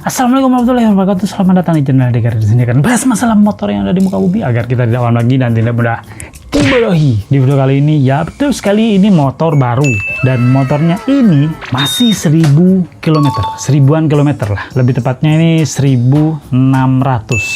Assalamualaikum warahmatullahi wabarakatuh. Selamat datang di channel Dekar. Di sini akan bahas masalah motor yang ada di muka bumi agar kita tidak awam lagi dan tidak mudah dibodohi. Di video kali ini, ya betul sekali, ini motor baru dan motornya ini masih 1000 km, seribuan kilometer lah. Lebih tepatnya ini 1600.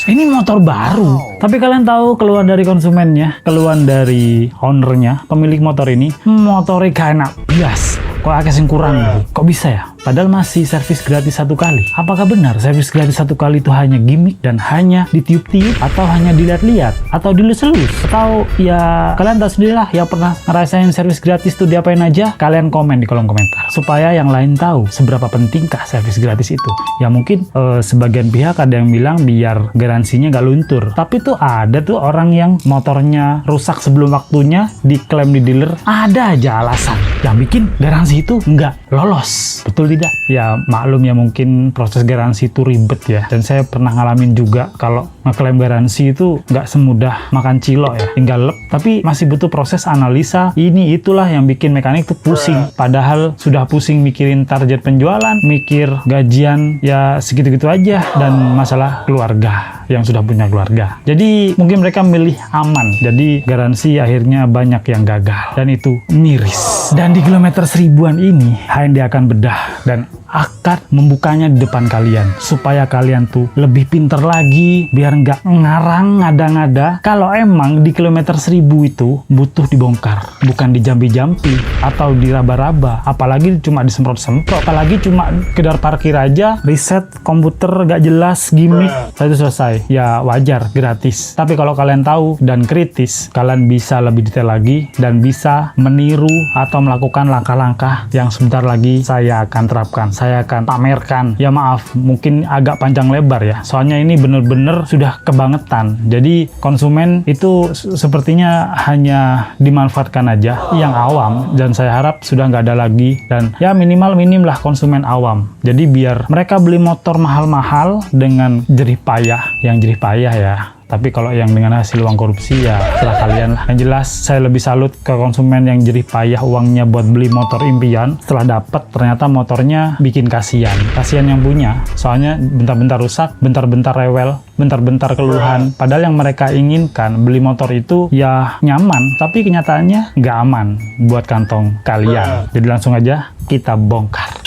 Ini motor baru. Tapi kalian tahu keluhan dari konsumennya, keluhan dari ownernya, pemilik motor ini, motornya kayak enak bias. Kok agak sing kurang gitu. Kok bisa ya? Padahal masih servis gratis 1 kali. Apakah benar servis gratis 1 kali itu hanya gimmick dan hanya ditiup-tiup atau hanya dilihat-lihat atau dilus-lus? Atau ya kalian tahu sendirilah ya, pernah ngerasain servis gratis tuh diapain aja? Kalian komen di kolom komentar supaya yang lain tahu seberapa pentingkah servis gratis itu. Ya mungkin sebagian pihak ada yang bilang biar garansinya gak luntur. Tapi tuh ada tuh orang yang motornya rusak sebelum waktunya diklaim di dealer. Ada aja alasan yang bikin garansi itu nggak lolos. Betul tidak? Ya maklum ya, mungkin proses garansi itu ribet ya. Dan saya pernah ngalamin juga kalau ngeklaim garansi itu nggak semudah makan cilok ya, tinggal lep. Tapi masih butuh proses analisa. Ini itulah yang bikin mekanik tuh pusing. Padahal sudah pusing mikirin target penjualan, mikir gajian ya segitu-gitu aja, dan masalah keluarga yang sudah punya keluarga. Jadi mungkin mereka milih aman. Jadi garansi akhirnya banyak yang gagal dan itu miris. Dan di kilometer 1000-an ini HND akan bedah dan akan membukanya di depan kalian supaya kalian tuh lebih pinter lagi, biar nggak ngarang ngada-ngada. Kalau emang di kilometer 1000 itu butuh dibongkar, bukan dijampi-jampi atau diraba-raba, apalagi cuma disemprot-semprot, apalagi cuma kedar parkir aja, riset komputer gak jelas, gimmick, itu selesai. Ya wajar, gratis. Tapi kalau kalian tahu dan kritis, kalian bisa lebih detail lagi dan bisa meniru atau melakukan langkah-langkah yang sebentar lagi saya akan terapkan, saya akan pamerkan. Ya maaf, mungkin agak panjang lebar ya, soalnya ini bener-bener sudah kebangetan. Jadi konsumen itu sepertinya hanya dimanfaatkan aja yang awam, dan saya harap sudah nggak ada lagi. Dan ya minim lah konsumen awam. Jadi biar mereka beli motor mahal-mahal dengan jerih payah, yang jerih payah ya. Tapi kalau yang dengan hasil uang korupsi ya setelah kalian lah. Yang jelas saya lebih salut ke konsumen yang jerih payah uangnya buat beli motor impian. Setelah dapat ternyata motornya bikin kasihan. Kasihan yang punya. Soalnya bentar-bentar rusak, bentar-bentar rewel, bentar-bentar keluhan. Padahal yang mereka inginkan beli motor itu ya nyaman. Tapi kenyataannya nggak aman buat kantong kalian. Jadi langsung aja kita bongkar.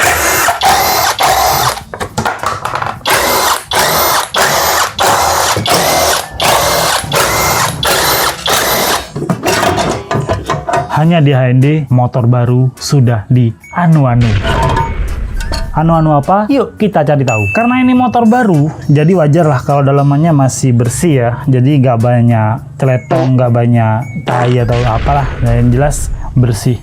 Hanya di HND, motor baru sudah di anu-anu. Anu-anu apa? Yuk kita cari tahu. Karena ini motor baru, jadi wajar lah kalau dalamannya masih bersih ya. Jadi nggak banyak celetong, nggak banyak tai atau apalah. Nah, yang jelas bersih.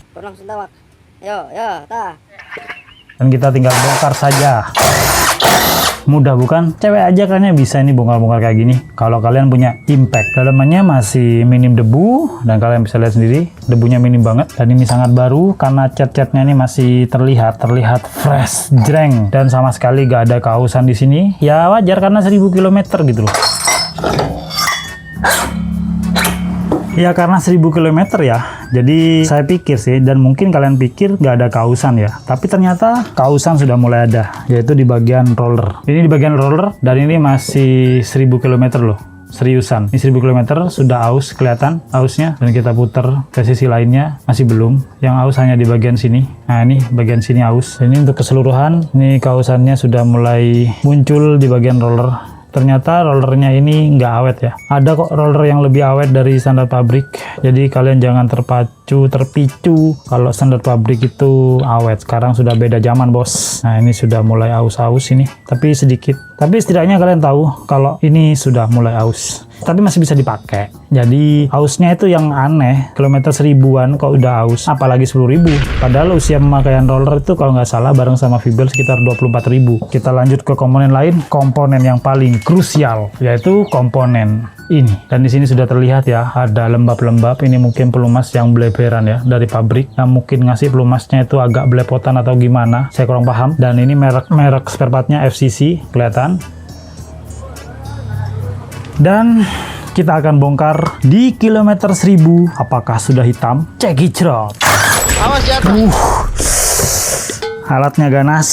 Dan kita tinggal bongkar saja. Mudah bukan? Cewek aja kayaknya bisa ini bongkar-bongkar kayak gini. Kalau kalian punya impact, dalamannya masih minim debu, dan kalian bisa lihat sendiri debunya minim banget. Dan ini sangat baru karena cat-catnya ini masih terlihat fresh, jreng, dan sama sekali gak ada kehausan di sini. Ya wajar karena 1000 km gitu loh. Ya karena 1000 km ya, jadi saya pikir sih, dan mungkin kalian pikir gak ada kausan ya, tapi ternyata kausan sudah mulai ada, yaitu di bagian roller. Ini di bagian roller, dan ini masih 1000 km loh, seriusan. Ini 1000 km sudah aus, kelihatan ausnya, dan kita putar ke sisi lainnya, masih belum. Yang aus hanya di bagian sini. Nah ini bagian sini aus. Ini untuk keseluruhan, ini kausannya sudah mulai muncul di bagian roller. Ternyata rollernya ini nggak awet ya. Ada kok roller yang lebih awet dari standar pabrik. Jadi kalian jangan terpicu kalau standar pabrik itu awet. Sekarang sudah beda zaman bos. Nah ini sudah mulai aus-aus ini. Tapi sedikit. Tapi setidaknya kalian tahu kalau ini sudah mulai aus. Tapi masih bisa dipakai. Jadi ausnya itu yang aneh. Kilometer 1000-an kok udah aus. Apalagi 10.000. Padahal usia pemakaian roller itu kalau nggak salah bareng sama Vibel sekitar 24.000. Kita lanjut ke komponen lain. Komponen yang paling krusial yaitu komponen ini. Dan di sini sudah terlihat ya, ada lembab-lembab. Ini mungkin pelumas yang bleberan ya dari pabrik. Yang mungkin ngasih pelumasnya itu agak belepotan atau gimana. Saya kurang paham. Dan ini merek spare partnya FCC. Kelihatan. Dan kita akan bongkar di kilometer 1000. Apakah sudah hitam? Cekicrot. Awas jatuh. Alatnya ganas.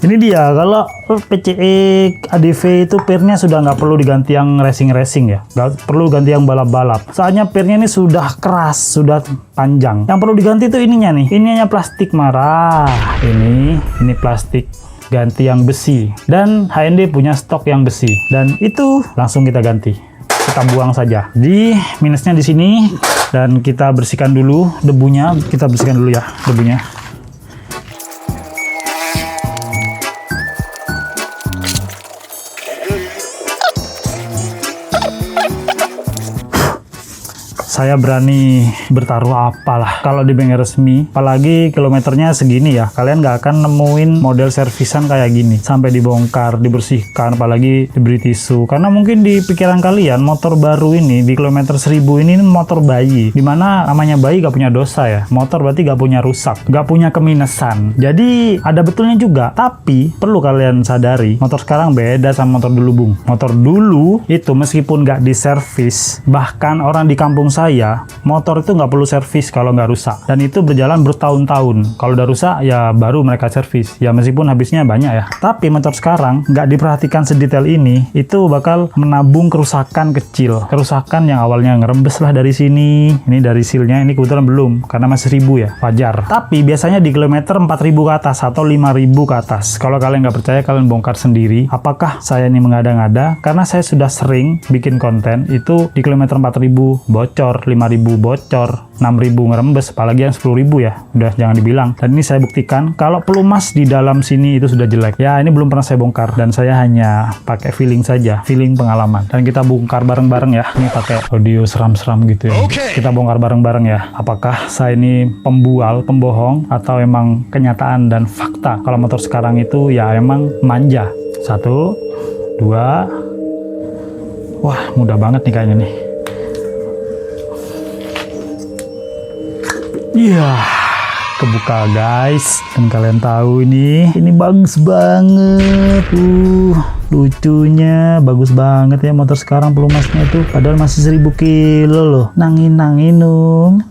Ini dia, kalau PCX ADV itu pirnya sudah nggak perlu diganti yang racing ya, nggak perlu ganti yang balap-balap. Soalnya pirnya ini sudah keras, sudah panjang. Yang perlu diganti itu ininya nih, ininya plastik marah. Ini plastik, ganti yang besi. Dan HND punya stok yang besi, dan itu langsung kita ganti. Kita buang saja. Di minusnya di sini, dan kita bersihkan dulu debunya. Kita bersihkan dulu ya debunya. Saya berani bertaruh apalah kalau di bengkel resmi, apalagi kilometernya segini ya, kalian nggak akan nemuin model servisan kayak gini sampai dibongkar, dibersihkan, apalagi diberi tisu. Karena mungkin di pikiran kalian motor baru ini di kilometer 1000 ini motor bayi, dimana namanya bayi gak punya dosa ya, motor berarti gak punya rusak, gak punya keminusan. Jadi ada betulnya juga, tapi perlu kalian sadari motor sekarang beda sama motor dulu bung. Motor dulu itu meskipun gak diservis, bahkan orang di kampung saya motor itu nggak perlu servis kalau nggak rusak, dan itu berjalan bertahun-tahun. Kalau udah rusak ya baru mereka servis ya, meskipun habisnya banyak ya. Tapi motor sekarang nggak diperhatikan sedetail ini, itu bakal menabung kerusakan kecil, kerusakan yang awalnya ngerembes lah dari sini. Ini dari silnya, ini kebetulan belum karena masih 1000 ya, wajar. Tapi biasanya di kilometer 4000 ke atas atau 5000 ke atas. Kalau kalian nggak percaya, kalian bongkar sendiri. Apakah saya ini mengada-ngada? Karena saya sudah sering bikin konten itu di kilometer 4000 bocor, 5000 bocor, 6000 ngerembes, apalagi yang 10.000 ya, udah jangan dibilang. Dan ini saya buktikan kalau pelumas di dalam sini itu sudah jelek ya. Ini belum pernah saya bongkar, dan saya hanya pakai feeling saja, feeling pengalaman. Dan kita bongkar bareng-bareng ya, ini pakai audio seram-seram gitu ya. Kita bongkar bareng-bareng ya, apakah saya ini pembual, pembohong, atau emang kenyataan dan fakta kalau motor sekarang itu ya emang manja. 1, 2, wah mudah banget nih kayaknya nih. Iya, kebuka guys. Dan kalian tahu ini bagus banget. Lucunya bagus banget ya motor sekarang pelumasnya itu. Padahal masih 1000 kilo loh. Nangin-nanginung.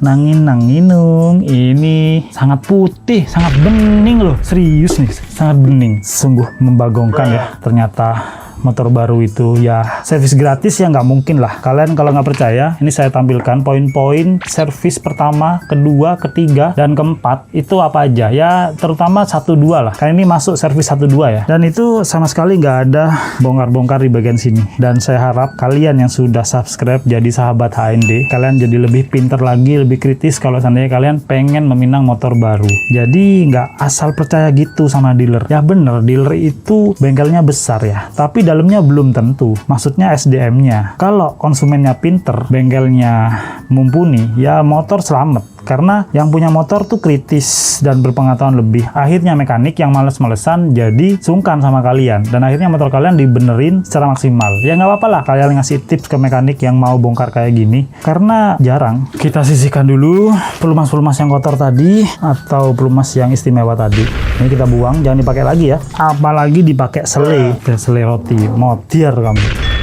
Ini sangat putih, sangat bening loh. Serius nih, sangat bening. Sungguh membagongkan ya. Ternyata motor baru itu ya servis gratis ya, nggak mungkin lah. Kalian kalau nggak percaya, ini saya tampilkan poin-poin servis pertama, kedua, ketiga, dan keempat itu apa aja ya, terutama 1-2 lah. Karena ini masuk servis 1-2 ya, dan itu sama sekali nggak ada bongkar-bongkar di bagian sini. Dan saya harap kalian yang sudah subscribe jadi sahabat HND, kalian jadi lebih pinter lagi, lebih kritis kalau seandainya kalian pengen meminang motor baru. Jadi nggak asal percaya gitu sama dealer. Ya bener, dealer itu bengkelnya besar ya, tapi dalamnya belum tentu, maksudnya SDM-nya. Kalau konsumennya pinter, bengkelnya mumpuni, ya motor selamat. Karena yang punya motor tuh kritis dan berpengetahuan lebih. Akhirnya mekanik yang males-malesan jadi sungkan sama kalian, dan akhirnya motor kalian dibenerin secara maksimal. Ya nggak apa-apa lah kalian ngasih tips ke mekanik yang mau bongkar kayak gini, karena jarang. Kita sisihkan dulu pelumas-pelumas yang kotor tadi, atau pelumas yang istimewa tadi. Ini kita buang, jangan dipakai lagi ya. Apalagi dipakai sele roti, motir kamu.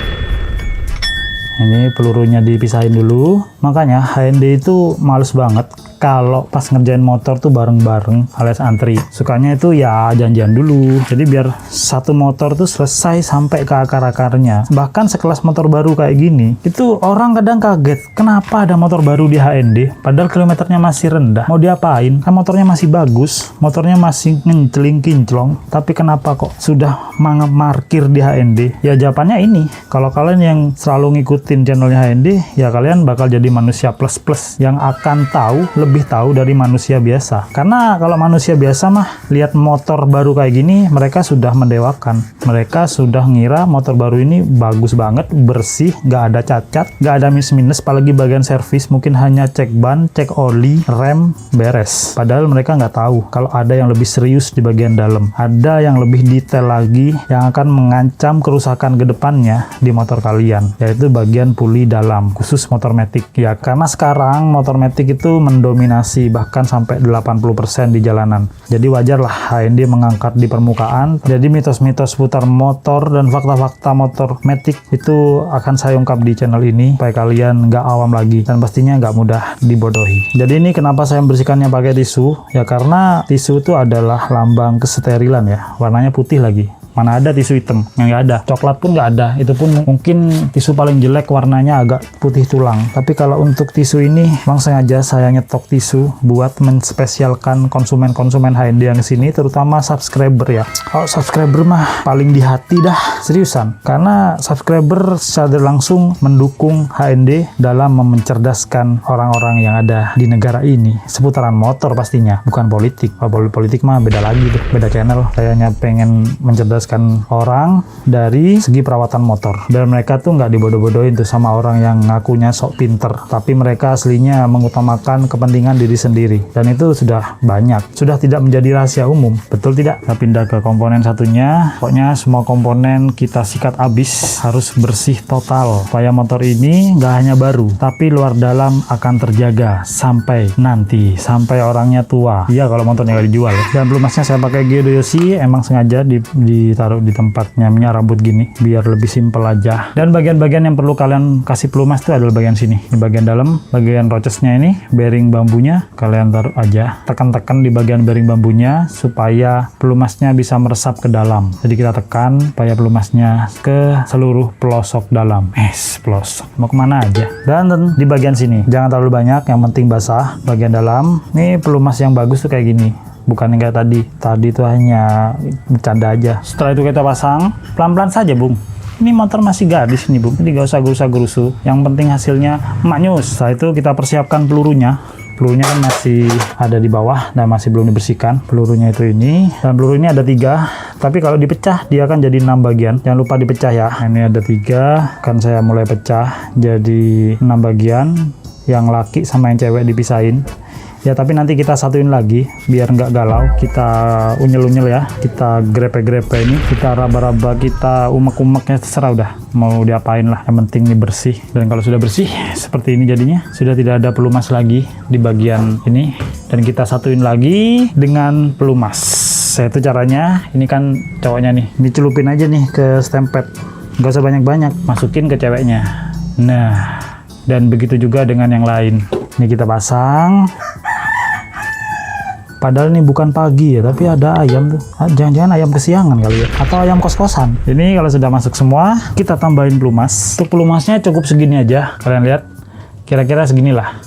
Ini pelurunya dipisahin dulu. Makanya HND itu males banget kalau pas ngerjain motor tuh bareng-bareng alias antri. Sukanya itu ya janjian dulu. Jadi biar satu motor tuh selesai sampai ke akar-akarnya. Bahkan sekelas motor baru kayak gini, itu orang kadang kaget. Kenapa ada motor baru di HND? Padahal kilometernya masih rendah. Mau diapain? Kan motornya masih bagus. Motornya masih ngencling-kinclong. Tapi kenapa kok sudah markir di HND? Ya jawabannya ini. Kalau kalian yang selalu ngikutin channelnya HND, ya kalian bakal jadi manusia plus-plus yang akan lebih tahu dari manusia biasa. Karena kalau manusia biasa mah lihat motor baru kayak gini, mereka sudah mendewakan. Mereka sudah ngira motor baru ini bagus banget, bersih, nggak ada cacat, nggak ada minus-minus, apalagi bagian servis mungkin hanya cek ban, cek oli, rem, beres. Padahal mereka nggak tahu kalau ada yang lebih serius di bagian dalam. Ada yang lebih detail lagi yang akan mengancam kerusakan ke depannya di motor kalian, yaitu bagian puli dalam, khusus motor matic. Ya karena sekarang motor matic itu mendominasi mendominasi bahkan sampai 80% di jalanan. Jadi wajarlah HND mengangkat di permukaan. Jadi mitos-mitos seputar motor dan fakta-fakta motor matic itu akan saya ungkap di channel ini supaya kalian nggak awam lagi dan pastinya nggak mudah dibodohi. Jadi ini kenapa saya membersihkannya pakai tisu? Ya karena tisu itu adalah lambang kesterilan ya. Warnanya putih lagi. Mana ada tisu hitam? Nggak ada. Coklat pun nggak ada. Itu pun mungkin tisu paling jelek warnanya agak putih tulang. Tapi kalau untuk tisu ini, memang sengaja saya nyetok tisu buat menspesialkan konsumen-konsumen HND yang sini, terutama subscriber ya. Kalau subscriber mah paling di hati dah, seriusan. Karena subscriber secara langsung mendukung HND dalam mencerdaskan orang-orang yang ada di negara ini. Seputaran motor pastinya, bukan politik. Kalau politik mah beda lagi tuh, beda channel. Kayaknya pengen mencerdaskan orang dari segi perawatan motor, dan mereka tuh nggak dibodoh-bodohin tuh sama orang yang ngakunya sok pinter, tapi mereka aslinya mengutamakan kepentingan diri sendiri, dan itu sudah banyak, sudah tidak menjadi rahasia umum, betul tidak? Kita pindah ke komponen satunya. Pokoknya semua komponen kita sikat habis, harus bersih total supaya motor ini nggak hanya baru tapi luar dalam akan terjaga sampai nanti, sampai orangnya tua. Iya kalau motornya nggak dijual. Dan pelumasnya saya pakai Gedo Yoshi, emang sengaja ditaruh di tempatnya rambut gini biar lebih simpel aja. Dan bagian-bagian yang perlu kalian kasih pelumas itu adalah bagian sini, di bagian dalam, bagian rochesnya ini, bearing bambunya kalian taruh aja, tekan-tekan di bagian bearing bambunya supaya pelumasnya bisa meresap ke dalam. Jadi kita tekan supaya pelumasnya ke seluruh pelosok dalam. Pelosok mau kemana aja. Dan di bagian sini jangan terlalu banyak, yang penting basah. Bagian dalam nih pelumas yang bagus tuh kayak gini, bukan yang kayak tadi itu hanya bercanda aja. Setelah itu kita pasang pelan-pelan saja bung, ini motor masih gadis nih bung, jadi gak usah gerusa-gerusu, yang penting hasilnya maknyus. Setelah itu kita persiapkan pelurunya kan masih ada di bawah dan masih belum dibersihkan. Pelurunya itu ini, dan peluru ini ada 3, tapi kalau dipecah dia akan jadi 6 bagian, jangan lupa dipecah ya. Ini ada 3, kan saya mulai pecah jadi 6 bagian, yang laki sama yang cewek dipisahin ya, tapi nanti kita satuin lagi biar nggak galau. Kita unyel-unyel ya, kita grepe-grepe ini, kita raba-raba, kita umek-umeknya, terserah udah mau diapain lah, yang penting ini bersih. Dan kalau sudah bersih seperti ini jadinya, sudah tidak ada pelumas lagi di bagian ini, dan kita satuin lagi dengan pelumas. Itu caranya. Ini kan cowoknya nih, dicelupin aja nih ke stempet, nggak usah banyak-banyak, masukin ke ceweknya. Nah, dan begitu juga dengan yang lain. Ini kita pasang. Padahal ini bukan pagi ya, tapi ada ayam tuh. Jangan-jangan ayam kesiangan kali ya, atau ayam kos-kosan. Ini kalau sudah masuk semua, kita tambahin pelumas. Untuk pelumasnya cukup segini aja. Kalian lihat, kira-kira seginilah.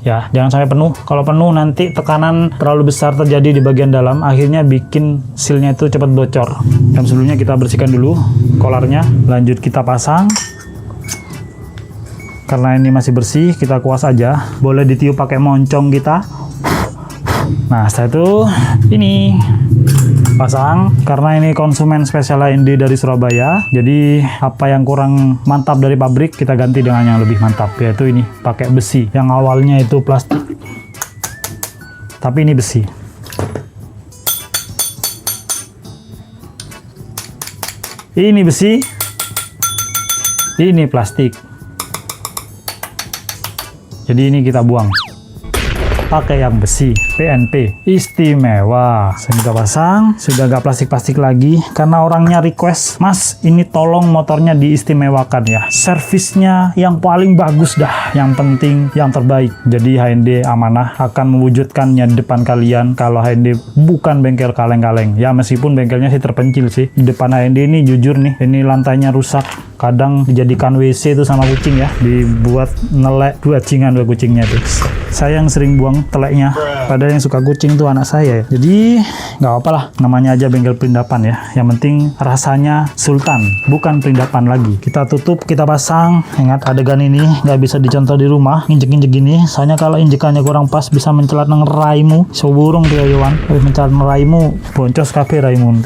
Ya, jangan sampai penuh. Kalau penuh nanti tekanan terlalu besar terjadi di bagian dalam, akhirnya bikin sealnya itu cepat bocor. Dan sebelumnya kita bersihkan dulu kolarnya, lanjut kita pasang. Karena ini masih bersih, kita kuas aja. Boleh ditiup pakai moncong kita. Nah, setelah itu ini pasang. Karena ini konsumen spesial HND dari Surabaya, jadi apa yang kurang mantap dari pabrik kita ganti dengan yang lebih mantap, yaitu ini pakai besi. Yang awalnya itu plastik, tapi ini besi. Ini besi, ini plastik. Jadi ini kita buang, pakai yang besi PNP, istimewa. Kita pasang, sudah gak plastik-plastik lagi, karena orangnya request, mas ini tolong motornya diistimewakan ya, servisnya yang paling bagus dah, yang penting yang terbaik. Jadi HND amanah akan mewujudkannya di depan kalian. Kalau HND bukan bengkel kaleng-kaleng ya, meskipun bengkelnya sih terpencil sih. Di depan HND ini jujur nih, ini lantainya rusak, kadang dijadikan WC itu sama kucing ya, dibuat nelek bajingan dua kucingnya tuh. Saya yang sering buang teleknya, padahal yang suka kucing tuh anak saya ya. Jadi nggak apa-apa lah, namanya aja bengkel perindapan ya. Yang penting rasanya sultan, bukan perindapan lagi. Kita tutup, kita pasang. Ingat adegan ini nggak bisa dicontoh di rumah, injek-injek gini. Soalnya kalau injekannya kurang pas bisa mencelat nang raimu. Seburung tuh Yowan, mencelat raimu, boncos kafe raimu.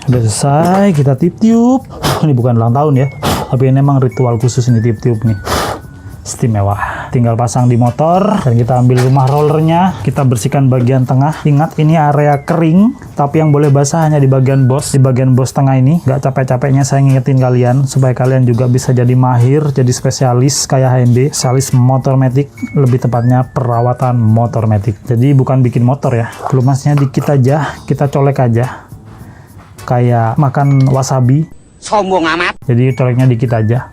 Udah selesai, kita tiup-tiup. Ini bukan ulang tahun ya, tapi ini memang ritual khusus ini, tiup-tiup nih. Istimewa. tinggal pasang di motor dan kita ambil rumah rollernya, kita bersihkan bagian tengah. Ingat ini area kering, tapi yang boleh basah hanya di bagian bos, tengah ini. Gak capek-capeknya saya ngingetin kalian supaya kalian juga bisa jadi mahir, jadi spesialis kayak HND, spesialis motor matic, lebih tepatnya perawatan motor matic. Jadi bukan bikin motor ya, pelumasnya dikit aja, kita colek aja kayak makan wasabi. Sombong amat. Jadi coleknya dikit aja.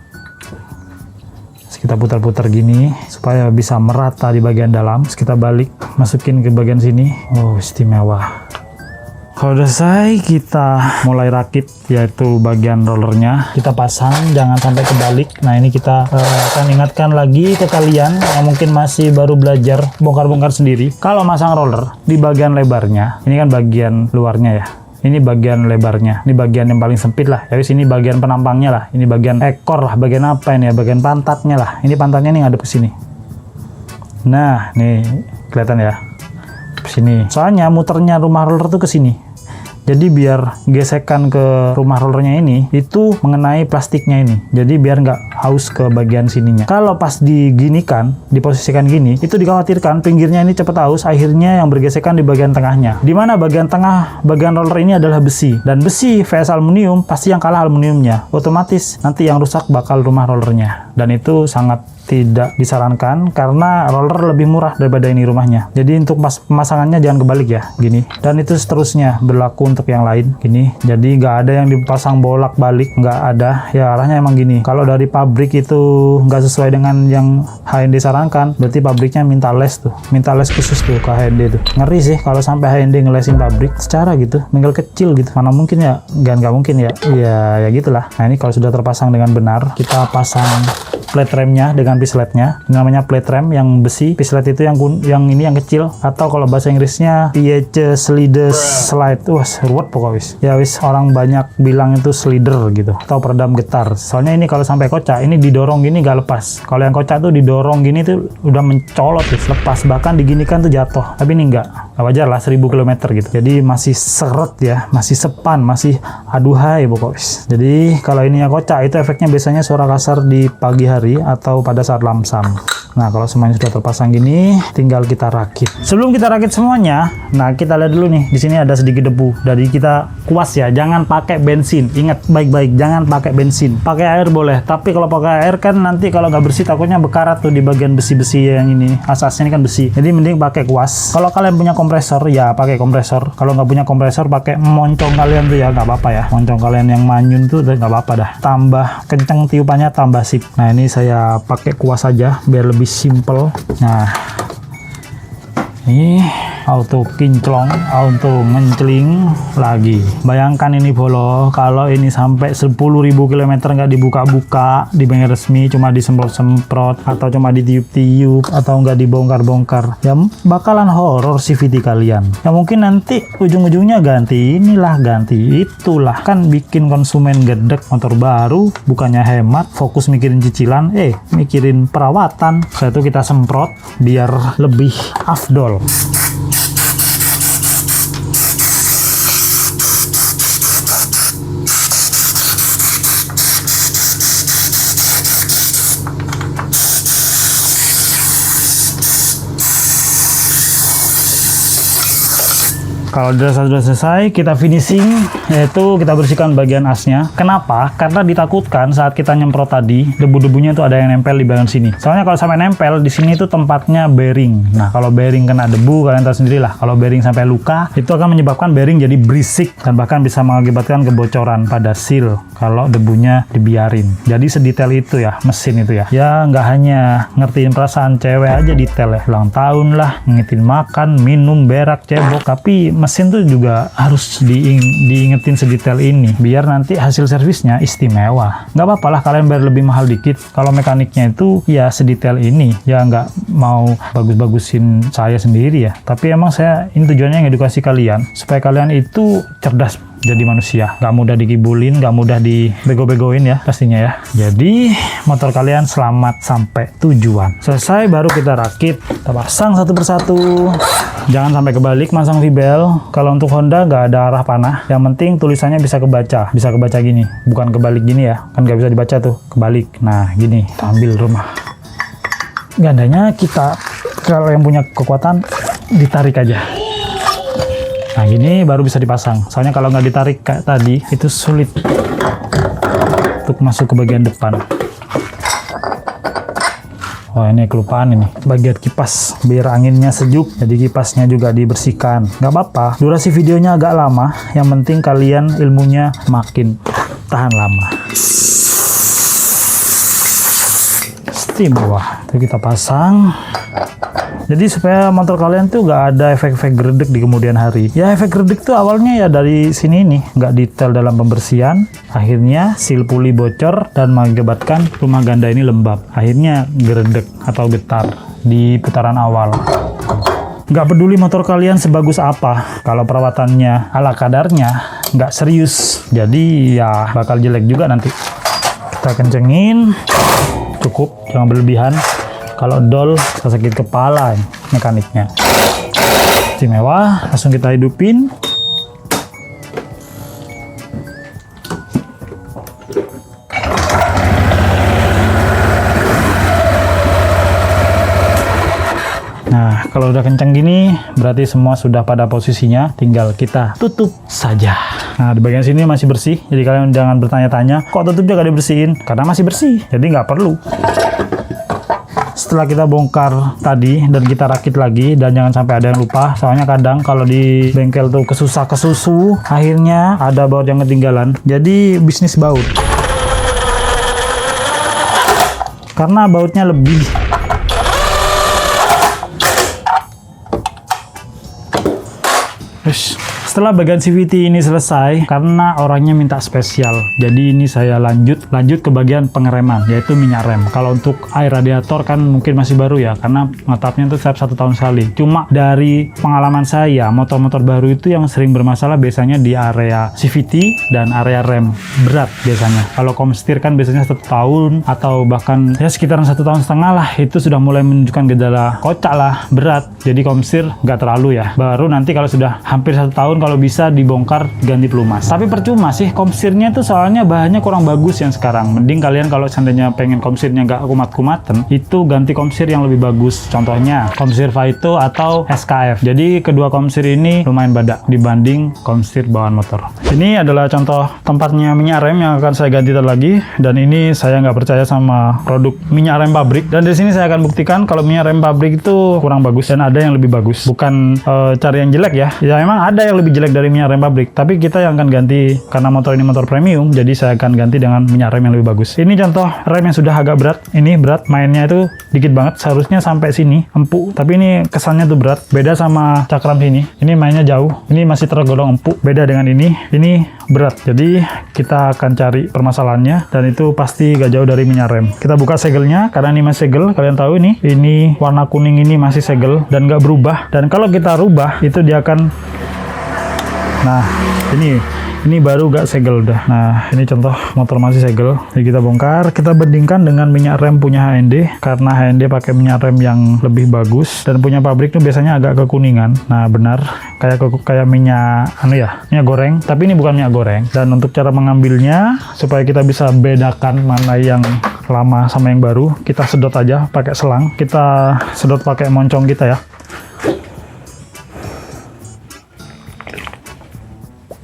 Terus kita putar-putar gini supaya bisa merata di bagian dalam. Terus kita balik, masukin ke bagian sini. Oh, istimewa. Kalau udah selesai, kita mulai rakit, yaitu bagian rollernya. Kita pasang, jangan sampai kebalik. Nah, ini kita akan ingatkan lagi ke kalian yang mungkin masih baru belajar bongkar-bongkar sendiri. Kalau masang roller, di bagian lebarnya, ini kan bagian luarnya ya. Ini bagian lebarnya, ini bagian yang paling sempit lah. Ya wis, ini bagian penampangnya lah. Ini bagian ekor lah, bagian apa ini ya? Bagian pantatnya lah. Ini pantatnya nih ngadep ke sini. Nah, nih kelihatan ya. Ke sini. Soalnya muternya rumah roller tuh ke sini. Jadi biar gesekan ke rumah rollernya ini itu mengenai plastiknya ini. Jadi biar nggak haus ke bagian sininya. Kalau pas diginikan, diposisikan gini, itu dikhawatirkan pinggirnya ini cepet haus, akhirnya yang bergesekan di bagian tengahnya. Di mana bagian tengah, bagian roller ini adalah besi. Dan besi vs aluminium, pasti yang kalah aluminiumnya. Otomatis nanti yang rusak bakal rumah rollernya. Dan itu sangat tidak disarankan karena roller lebih murah daripada ini rumahnya. Jadi untuk pemasangannya jangan kebalik ya, gini. Dan itu seterusnya berlaku untuk yang lain, gini. Jadi nggak ada yang dipasang bolak-balik, nggak ada. Ya arahnya emang gini. Kalau dari pabrik itu nggak sesuai dengan yang HND sarankan, berarti pabriknya minta les tuh, minta les khusus tuh ke HND tuh. Ngeri sih kalau sampai HND ngelesin pabrik secara gitu, bengkel kecil gitu. Mana mungkin ya, nggak mungkin ya. Ya gitulah. Nah ini kalau sudah terpasang dengan benar, kita pasang plate remnya dengan pisletnya. Ini namanya plate rem yang besi. Pislet itu yang ini yang kecil, atau kalau bahasa Inggrisnya PH slide slide. Wah, ruwet pokoknya. Ya wis, orang banyak bilang itu slider gitu, atau peredam getar. Soalnya ini kalau sampai kocak, ini didorong gini gak lepas. Kalau yang kocak tuh didorong gini tuh udah mencolot tuh, lepas. Bahkan diginikan tuh jatuh. Tapi ini enggak. Wajar lah, 1000 km gitu. Jadi masih seret ya, masih sepan, masih aduhai pokoknya. Jadi kalau ininya kocak, itu efeknya biasanya suara kasar di pagi hari atau pada saat lamsam. Nah, kalau semuanya sudah terpasang gini, tinggal kita rakit. Sebelum kita rakit semuanya, nah kita lihat dulu nih, di sini ada sedikit debu. Jadi kita kuas ya, jangan pakai bensin. Ingat baik-baik, jangan pakai bensin. Pakai air boleh, tapi kalau pakai air kan nanti kalau nggak bersih takutnya bekarat tuh di bagian besi-besi yang ini. Asasnya ini kan besi. Jadi mending pakai kuas. Kalau kalian punya kompresor, ya pakai kompresor. Kalau nggak punya kompresor, pakai moncong kalian tuh ya, nggak apa-apa ya. Moncong kalian yang manyun tuh nggak apa-apa dah. Tambah kenceng tiupannya, tambah sip. Nah, ini saya pakai kuas aja biar lebih simple. Nah, ini auto kinclong, auto ngencling lagi. Bayangkan ini bolo, kalau ini sampai 10.000 km nggak dibuka-buka di bengkel resmi, cuma disemprot-semprot atau cuma ditiup-tiup atau nggak dibongkar-bongkar, ya bakalan horor CVT kalian. Ya mungkin nanti ujung-ujungnya ganti inilah, ganti itulah. Kan bikin konsumen gedek motor baru, bukannya hemat, fokus mikirin cicilan, mikirin perawatan. Setelah itu kita semprot biar lebih afdol. Kalau sudah selesai, kita finishing, yaitu kita bersihkan bagian asnya. Kenapa? Karena ditakutkan saat kita nyemprot tadi, debu-debunya itu ada yang nempel di bagian sini. Soalnya kalau sampai nempel, di sini itu tempatnya bearing. Nah, kalau bearing kena debu, kalian tahu sendirilah. Kalau bearing sampai luka, itu akan menyebabkan bearing jadi berisik dan bahkan bisa mengakibatkan kebocoran pada seal kalau debunya dibiarin. Jadi sedetail itu ya, mesin itu ya. Ya, nggak hanya ngertiin perasaan cewek aja detail ya. Ulang tahun lah, ngitin makan, minum, berak, cebok, tapi mesin tuh juga harus diingetin sedetail ini biar nanti hasil servisnya istimewa. Nggak apa-apa lah kalian bayar lebih mahal dikit kalau mekaniknya itu ya sedetail ini. Ya nggak mau bagus-bagusin saya sendiri ya, tapi emang saya ini tujuannya ngedukasi kalian supaya kalian itu cerdas jadi manusia, nggak mudah dikibulin, nggak mudah dibego-begoin ya pastinya ya. Jadi motor kalian selamat sampai tujuan. Selesai baru kita rakit, kita pasang satu persatu. Jangan sampai kebalik, masang V-bel. Kalau untuk Honda nggak ada arah panah, yang penting tulisannya bisa kebaca gini, bukan kebalik gini ya, kan nggak bisa dibaca tuh kebalik. Nah gini, ambil rumah. gandanya kita, kalau yang punya kekuatan, ditarik aja. Nah ini baru bisa dipasang, soalnya kalau nggak ditarik kayak tadi itu sulit untuk masuk ke bagian depan. Oh ini kelupaan ini, bagian kipas biar anginnya sejuk, jadi kipasnya juga dibersihkan. Nggak apa-apa, durasi videonya agak lama, yang penting kalian ilmunya makin tahan lama. Steam bawah, itu kita pasang. Jadi supaya motor kalian tuh nggak ada efek-efek geredek di kemudian hari. Ya efek geredek tuh awalnya ya dari sini nih, nggak detail dalam pembersihan. Akhirnya seal puli bocor dan mengakibatkan rumah ganda ini lembab. Akhirnya geredek atau getar di putaran awal. Nggak peduli motor kalian sebagus apa, kalau perawatannya ala kadarnya, nggak serius, jadi ya bakal jelek juga nanti. Kita kencengin, cukup, jangan berlebihan. Kalau dol, sakit kepala mekaniknya. Istimewa, langsung kita hidupin. Nah, kalau udah kenceng gini, berarti semua sudah pada posisinya, tinggal kita tutup saja. Nah, di bagian sini masih bersih, jadi kalian jangan bertanya-tanya, kok tutupnya gak dibersihin? Karena masih bersih, jadi nggak perlu. Setelah kita bongkar tadi dan kita rakit lagi, dan jangan sampai ada yang lupa, soalnya kadang kalau di bengkel tuh kesusu, akhirnya ada baut yang ketinggalan. Jadi bisnis baut, karena bautnya lebih. Setelah bagian CVT ini selesai, karena orangnya minta spesial, jadi ini saya lanjut ke bagian pengereman, yaitu minyak rem. Kalau untuk air radiator kan mungkin masih baru ya, karena ngetapnya itu setiap 1 tahun sekali. Cuma dari pengalaman saya, motor-motor baru itu yang sering bermasalah biasanya di area CVT dan area rem berat biasanya. Kalau komstir kan biasanya 1 tahun atau bahkan ya sekitaran 1,5 tahun lah, itu sudah mulai menunjukkan gejala kocak lah, berat. Jadi komstir nggak terlalu ya. Baru nanti kalau sudah hampir 1 tahun, kalau bisa dibongkar ganti pelumas. Tapi percuma sih komstirnya itu, soalnya bahannya kurang bagus yang sekarang. Mending kalian kalau seandainya pengen komstirnya nggak kumat-kumatan, itu ganti komstir yang lebih bagus. Contohnya komstir Vaito atau SKF. Jadi kedua komstir ini lumayan badak dibanding komstir bawaan motor. Ini adalah contoh tempatnya minyak rem yang akan saya ganti lagi, dan ini saya nggak percaya sama produk minyak rem pabrik. Dan di sini saya akan buktikan kalau minyak rem pabrik itu kurang bagus dan ada yang lebih bagus. Bukan cari yang jelek ya. Ya memang ada yang lebih jelek dari minyak rem pabrik, tapi kita yang akan ganti karena motor ini motor premium, jadi saya akan ganti dengan minyak rem yang lebih bagus. Ini contoh rem yang sudah agak berat. Ini berat, mainnya itu dikit banget, seharusnya sampai sini empuk, tapi ini kesannya tuh berat. Beda sama cakram sini, ini mainnya jauh, ini masih tergolong empuk. Beda dengan ini berat. Jadi kita akan cari permasalahannya, dan itu pasti gak jauh dari minyak rem. Kita buka segelnya, karena ini masih segel, kalian tahu ini warna kuning ini masih segel dan gak berubah. Dan kalau kita rubah itu dia akan, nah ini baru gak segel udah. Nah ini contoh motor masih segel. Jadi kita bongkar, kita bandingkan dengan minyak rem punya HND, karena HND pakai minyak rem yang lebih bagus, dan punya pabrik tuh biasanya agak kekuningan. Nah benar, kayak minyak minyak goreng, tapi ini bukan minyak goreng. Dan untuk cara mengambilnya supaya kita bisa bedakan mana yang lama sama yang baru, kita sedot aja pakai selang. Kita sedot pakai moncong kita ya.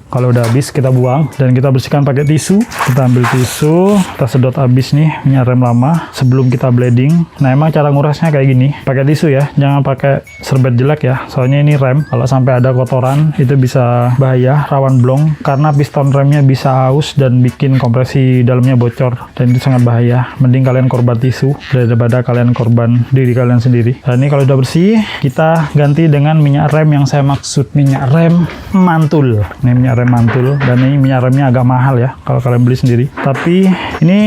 Kalau udah habis kita buang, dan kita bersihkan pakai tisu. Kita ambil tisu, kita sedot habis nih minyak rem lama sebelum kita blading. Nah emang cara ngurasnya kayak gini, pakai tisu ya, jangan pakai serbet jelek ya, soalnya ini rem kalau sampai ada kotoran itu bisa bahaya, rawan blong, karena piston remnya bisa aus dan bikin kompresi dalamnya bocor, dan itu sangat bahaya. Mending kalian korban tisu daripada kalian korban diri kalian sendiri. Dan ini kalau udah bersih, kita ganti dengan minyak rem yang saya maksud, minyak rem mantul. Ini minyak rem mantul, dan ini minyak remnya agak mahal ya kalau kalian beli sendiri. Tapi ini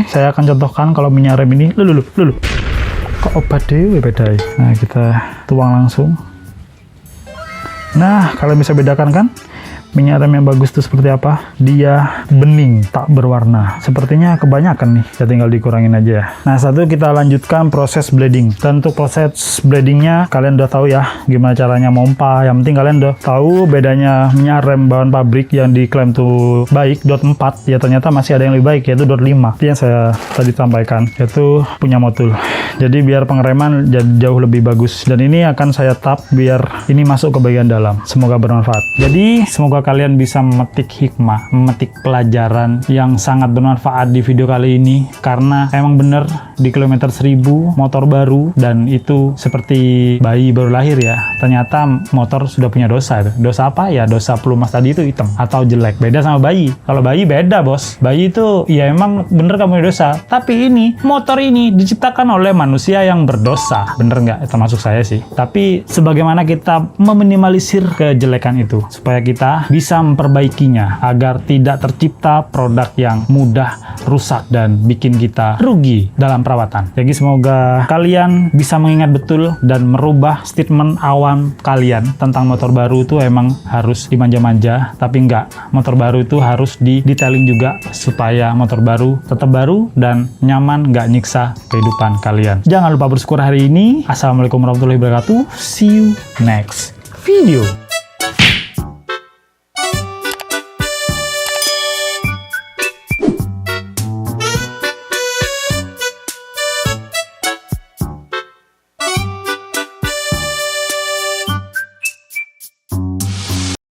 saya akan contohkan kalau minyak rem ini lulu kok obat dewe beda. Nah kita tuang langsung. Nah kalian bisa bedakan kan minyak rem yang bagus itu seperti apa? Dia bening, tak berwarna. Sepertinya kebanyakan nih, ya tinggal dikurangin aja ya. Nah, satu kita lanjutkan proses bleeding. Dan untuk proses bleedingnya kalian udah tahu ya gimana caranya mompa. Yang penting kalian udah tahu bedanya minyak rem bawaan pabrik yang diklaim tuh baik dot 4, ya ternyata masih ada yang lebih baik yaitu dot 5. Itu yang saya tadi sampaikan, yaitu punya Motul. Jadi biar pengereman jadi jauh lebih bagus. Dan ini akan saya tap biar ini masuk ke bagian dalam. Semoga bermanfaat. Jadi semoga kalian bisa memetik hikmah, memetik pelajaran yang sangat bermanfaat di video kali ini. Karena emang bener di kilometer 1000 motor baru, dan itu seperti bayi baru lahir ya. Ternyata motor sudah punya dosa. Dosa apa ya? Dosa pelumas tadi itu hitam atau jelek. Beda sama bayi. Kalau bayi beda bos. Bayi itu ya emang bener kamu punya dosa. Tapi ini motor ini diciptakan oleh manusia yang berdosa. Bener nggak? Termasuk saya sih. Tapi sebagaimana kita meminimalisir kejelekan itu supaya kita bisa memperbaikinya agar tidak tercipta produk yang mudah rusak dan bikin kita rugi dalam perawatan. Jadi semoga kalian bisa mengingat betul dan merubah statement awam kalian tentang motor baru itu emang harus dimanja-manja, tapi enggak. Motor baru itu harus di detailing juga supaya motor baru tetap baru dan nyaman, nggak nyiksa kehidupan kalian. Jangan lupa bersyukur hari ini. Assalamualaikum warahmatullahi wabarakatuh. See you next video.